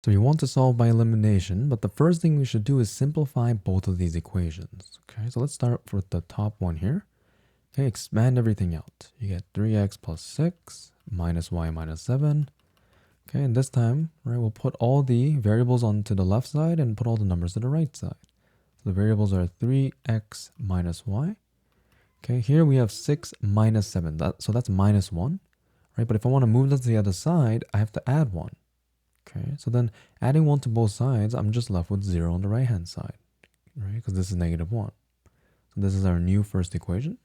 So you want to solve by elimination, but the first thing we should do is simplify both of these equations. Okay, so let's start with the top one here. Okay, expand everything out. You get 3x plus 6 minus y minus 7. Okay, and this time, right, we'll put all the variables onto the left side and put all the numbers to the right side. So the variables are 3x minus y. Okay, here we have 6 minus 7, so that's minus 1. Right, but if I want to move that to the other side, I have to add 1. Okay, so then adding 1 to both sides, I'm just left with 0 on the right-hand side, right? Because this is negative 1. So this is our new first equation.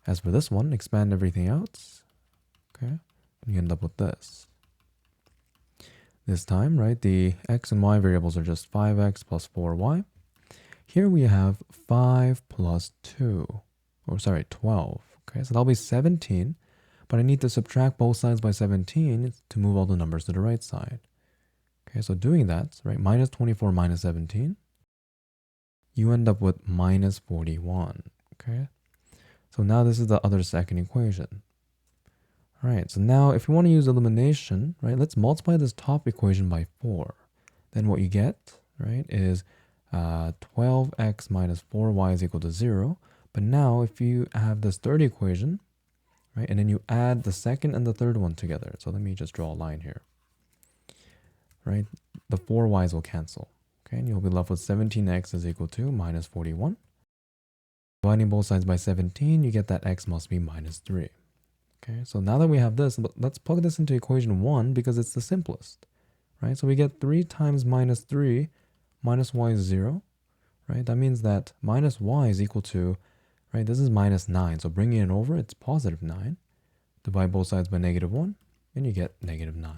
As for this one, expand everything out. Okay, you end up with this. This time, right, the x and y variables are just 5x plus 4y. Here we have 5 plus 2, or sorry, 12. Okay, so that'll be 17. But I need to subtract both sides by 17 to move all the numbers to the right side. Okay, so doing that, right, minus 24 minus 17, you end up with minus 41. Okay, so now this is the other second equation. All right, so now if you want to use elimination, right, let's multiply this top equation by 4. Then what you get, right, is 12x minus 4y is equal to 0. But now if you have this third equation, right, and then you add the second and the third one together. So let me just draw a line here. Right, the 4y's will cancel. Okay, and you'll be left with 17x is equal to minus 41. Dividing both sides by 17, you get that x must be minus 3. Okay, so now that we have this, let's plug this into equation 1 because it's the simplest. Right, so we get 3 times minus 3 minus y is 0. Right, that means that minus y is equal to, right, this is minus 9. So bringing it over, it's positive 9. Divide both sides by negative 1, and you get negative 9.